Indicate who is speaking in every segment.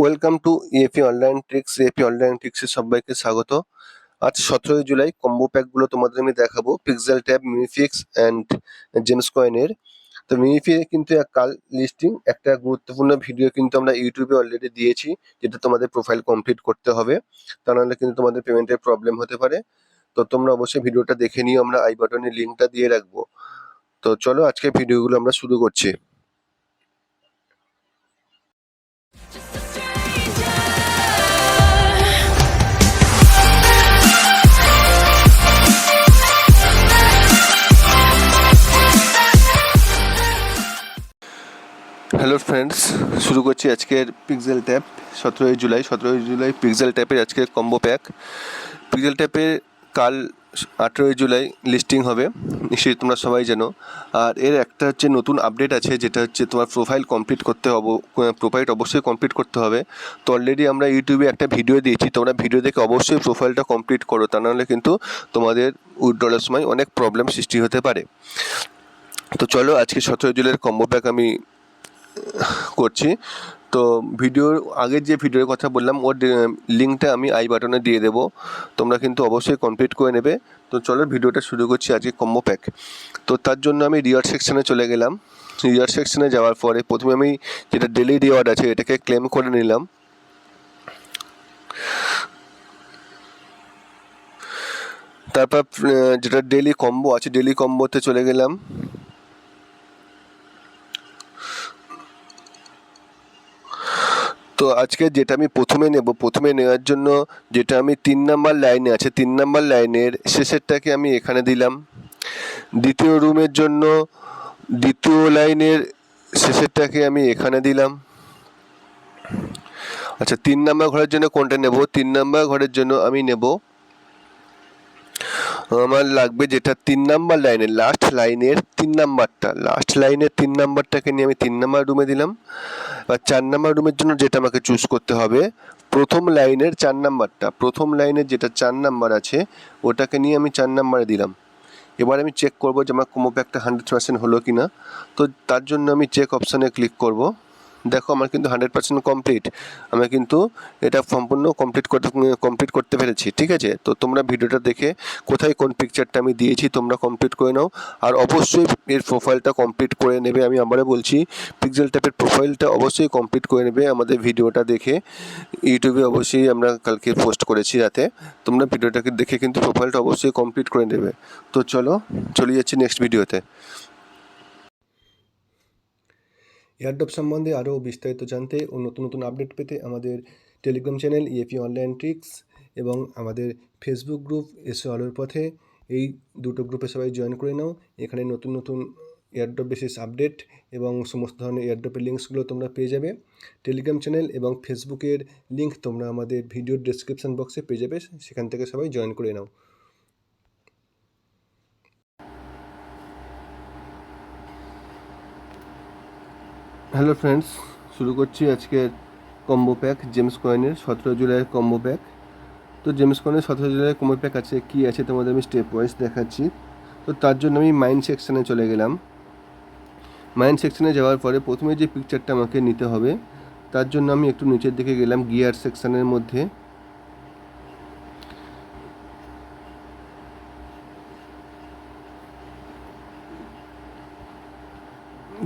Speaker 1: Welcome to EAP online tricks. EAP online ট্রিক্সে সবাইকে স্বাগত। আজ 17 জুলাই কম্বো প্যাকগুলো তোমাদের আমি দেখাবো পিক্সেল ট্যাব, মিনিফিক্স অ্যান্ড জেমস কয়েনের। তো মিনিফিক্সে কিন্তু কাল লিস্টিং একটা গুরুত্বপূর্ণ ভিডিও কিন্তু আমরা ইউটিউবে অলরেডি দিয়েছি, যেটা তোমাদের প্রোফাইল কমপ্লিট করতে হবে, তা নাহলে কিন্তু তোমাদের পেমেন্টের প্রবলেম হতে পারে। তো তোমরা অবশ্যই ভিডিওটা দেখে নিও, আমরা আই বাটনে লিঙ্কটা দিয়ে রাখবো। তো চলো আজকে ভিডিওগুলো আমরা শুরু করছি। হ্যালো ফ্রেন্ডস, শুরু করছি আজকের পিক্সেল ট্যাব। 17 জুলাই পিক্সেল ট্যাপের আজকের কম্বো প্যাক। পিক্সেল ট্যাপের কাল 18 জুলাই লিস্টিং হবে, নিশ্চয়ই তোমরা সবাই জানো। আর এর একটা হচ্ছে নতুন আপডেট আছে, যেটা হচ্ছে তোমার প্রোফাইল কমপ্লিট করতে হবে। প্রোফাইল অবশ্যই কমপ্লিট করতে হবে। তো অলরেডি আমরা ইউটিউবে একটা ভিডিও দিয়েছি, তোমরা ভিডিও দেখে অবশ্যই প্রোফাইলটা কমপ্লিট করো, তা নাহলে কিন্তু তোমাদের উইথড্রলের সময় অনেক প্রবলেম সৃষ্টি হতে পারে। তো চলো আজকে 17 জুলাইয়ের কম্বো প্যাক আমি করছি। তো ভিডিওর আগের যে ভিডিওর কথা বললাম, ওর লিঙ্কটা আমি আই বাটনে দিয়ে দেবো, তোমরা কিন্তু অবশ্যই কমপ্লিট করে নেবে। তো চলো ভিডিওটা শুরু করছি আজকে কম্বো প্যাক। তো তার জন্য আমি রিওয়ার্ড সেকশানে চলে গেলাম। রিওয়ার্ড সেকশানে যাওয়ার পরে প্রথমে আমি যেটা ডেলি রিওয়ার্ড আছে এটাকে ক্লেম করে নিলাম। তারপর যেটা ডেলি কম্বো আছে, ডেলি কম্বোতে চলে গেলাম। তো আজকে যেটা আমি প্রথমে নেওয়ার জন্য যেটা আমি 3 নাম্বার লাইনে আছে, 3 নাম্বার লাইনের শেষেরটাকে আমি এখানে দিলাম। দ্বিতীয় রুমের জন্য দ্বিতীয় লাইনের শেষেরটাকে আমি এখানে দিলাম। আচ্ছা, 3 নাম্বার ঘরের জন্য কোনটা নেব? 3 নাম্বার ঘরের জন্য আমি নেব, আমার লাগবে যেটা 3 নাম্বার লাইনের লাস্ট লাইনের 3 নাম্বারটাকে নিয়ে আমি 3 নাম্বার রুমে দিলাম। আর 4 নাম্বার রুমের জন্য যেটা আমাকে চুজ করতে হবে, প্রথম লাইনের 4 নাম্বারটা, প্রথম লাইনের যেটা 4 নাম্বার আছে ওটাকে নিয়ে আমি 4 নাম্বারে দিলাম। এবার আমি চেক করব যে আমার কম্বো প্যাকটা 100% হলো কি না। তো তার জন্য আমি চেক অপশানে ক্লিক করব। দেখো আমার কিন্তু 100% কমপ্লিট, আমি কিন্তু এটা সম্পূর্ণ কমপ্লিট করতে পেরেছি। ঠিক আছে, তো তোমরা ভিডিওটা দেখে কোথায় কোন পিকচারটা আমি দিয়েছি তোমরা কমপ্লিট করে নাও। আর অবশ্যই এর প্রোফাইলটা কমপ্লিট করে নেবে। আমি আবারও বলছি, পিক্সেল ট্যাপের প্রোফাইলটা অবশ্যই কমপ্লিট করে নেবে আমাদের ভিডিওটা দেখে। ইউটিউবে অবশ্যই আমরা কালকে পোস্ট করেছি রাতে, তোমরা ভিডিওটাকে দেখে কিন্তু প্রোফাইলটা অবশ্যই কমপ্লিট করে নেবে। তো চলে যাচ্ছি নেক্সট ভিডিওতে। এয়ারড্রপ সম্বন্ধে আরও বিস্তারিত জানতে ও নতুন নতুন আপডেট পেতে আমাদের Telegram channel EAP online tricks এবং আমাদের ফেসবুক গ্রুপ এসো আলোর পথে, এই দুটো গ্রুপে সবাই জয়েন করে নাও। এখানে নতুন নতুন এয়ারড্রপ বেসিস আপডেট এবং সমস্ত ধরনের এয়ারড্রপের লিঙ্কসগুলো তোমরা পেয়ে যাবে। টেলিগ্রাম চ্যানেল এবং ফেসবুকের লিঙ্ক তোমরা আমাদের ভিডিওর ডেসক্রিপশন বক্সে পেয়ে যাবে, সেখান থেকে সবাই জয়েন করে নাও। হ্যালো ফ্রেন্ডস, শুরু করছি আজকের কম্বো প্যাক জেমস কয়েনের 17 জুলাইয়ের কম্বো প্যাক। তো জেমস কয়েনের 17 জুলাইয়ের কম্বো প্যাক আছে, কী আছে তোমাদের আমি স্টেপ ওয়াইজ দেখাচ্ছি। তো তার জন্য আমি মাইন্ড সেকশানে চলে গেলাম। মাইন্ড সেকশানে যাওয়ার পরে প্রথমে যে পিকচারটা আমাকে নিতে হবে, তার জন্য আমি একটু নিচের দিকে গেলাম গিয়ার সেকশানের মধ্যে।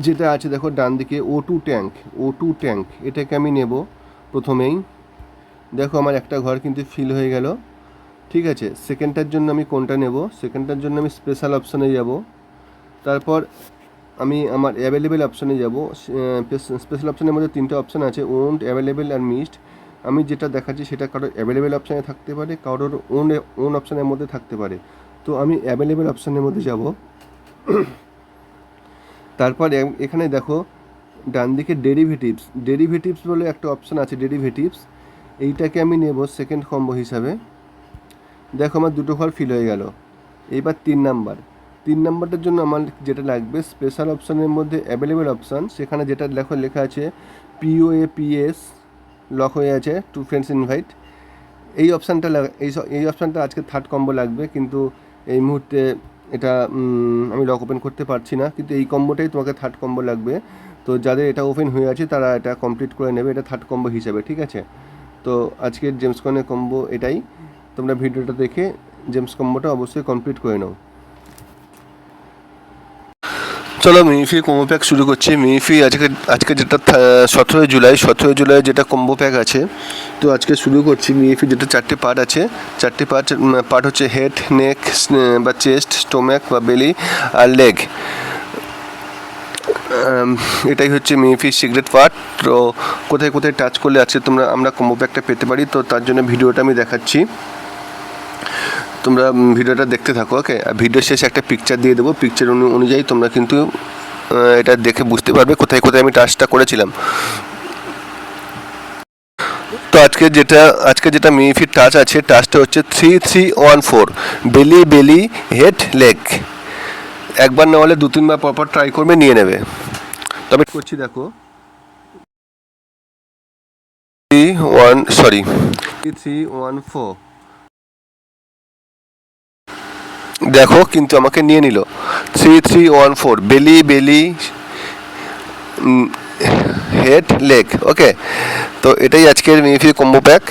Speaker 1: যেটা আছে দেখো ডান দিকে O2 ট্যাঙ্ক, এটাকে আমি নেব প্রথমেই। দেখো আমার একটা ঘর কিন্তু ফিল হয়ে গেল। ঠিক আছে, সেকেন্ডটার জন্য আমি কোনটা নেব? সেকেন্ডটার জন্য আমি স্পেশাল অপশানে যাব। তারপর আমি আমার অ্যাভেলেবেল অপশানে যাব। স্পেশাল অপশানের মধ্যে 3টে অপশান আছে, ওন্ড, অ্যাভেলেবেল আর মিসড। আমি যেটা দেখাচ্ছি সেটা কারোর অ্যাভেলেবেল অপশানে থাকতে পারে, কারোর ওন অপশানের মধ্যে থাকতে পারে। তো আমি অ্যাভেলেবেল অপশানের মধ্যে যাব। তারপর এখানে দেখো ডান দিকে ডেরিভেটিভস বলে একটা অপশান আছে, ডেরিভেটিভস, এইটাকে আমি নেব সেকেন্ড কম্বো হিসাবে। দেখো আমার দুটো ঘর ফিল হয়ে গেল। এইবার 3 নাম্বারটার জন্য আমার যেটা লাগবে স্পেশাল অপশানের মধ্যে অ্যাভেলেবেল অপশান, সেখানে যেটা লেখা আছে POAPS লক হয়ে আছে, টু ফ্রেন্ডস ইনভাইট। এই অপশানটা আজকে থার্ড কম্বো লাগবে, কিন্তু এই মুহূর্তে এটা আমি লক ওপেন করতে পারছি না, কিন্তু এই কম্বোটাই তোমাকে থার্ড কম্বো লাগবে। তো যাদের এটা ওপেন হয়ে আছে তারা এটা কমপ্লিট করে নেবে, এটা থার্ড কম্বো হিসাবে, ঠিক আছে। তো আজকের জেমস কয়েনের কম্বো এটাই, তোমরা ভিডিওটা দেখে জেমস কম্বোটা অবশ্যই কমপ্লিট করে নাও। চলো মিনিফি কম্বো প্যাক শুরু করছি। মিনিফি আজকে যেটা 17 জুলাই যেটা কম্বো প্যাক আছে, তো আজকে শুরু করছি। মিনিফি যেটা 4টে পার্ট আছে, 4টে পার্ট হচ্ছে হেড, নেক বা চেস্ট, স্টোম্যাক বা বেলি আর লেগ। এটাই হচ্ছে মিনিফির সিক্রেট পার্ট। তো কোথায় কোথায় টাচ করলে আজকে আমরা কম্বো প্যাকটা পেতে পারি, তো তার জন্য ভিডিওটা আমি দেখাচ্ছি, তোমরা ভিডিওটা দেখতে থাকো। ওকে, আর ভিডিওর শেষে একটা পিকচার দিয়ে দেবো, পিকচার অনুযায়ী তোমরা কিন্তু এটা দেখে বুঝতে পারবে কোথায় কোথায় আমি টাচটা করেছিলাম। তো আজকে যেটা মিনিফির টাচ আছে, টাচটা হচ্ছে 3314 বেলি হেড লেগ। একবার না হলে 2-3বার পরপর ট্রাই করবে, নিয়ে নেবে। তবে করছি দেখো 3314 দেখো, কিন্তু আমাকে নিয়ে নিল 3314 বেলি হেড লেগ। ওকে, তো এটাই আজকের মিনিফি কম্বো প্যাক।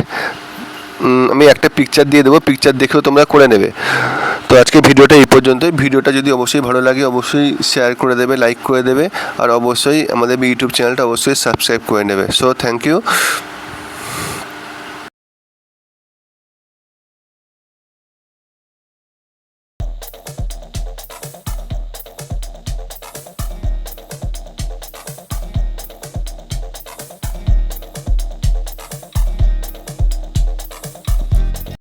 Speaker 1: আমি একটা পিকচার দিয়ে দেবো, পিকচার দেখেও তোমরা করে নেবে। তো আজকে ভিডিওটা এই পর্যন্তই। ভিডিওটা যদি অবশ্যই ভালো লাগে অবশ্যই শেয়ার করে দেবে, লাইক করে দেবে, আর অবশ্যই আমাদের ইউটিউব চ্যানেলটা অবশ্যই সাবস্ক্রাইব করে নেবে। So thank you.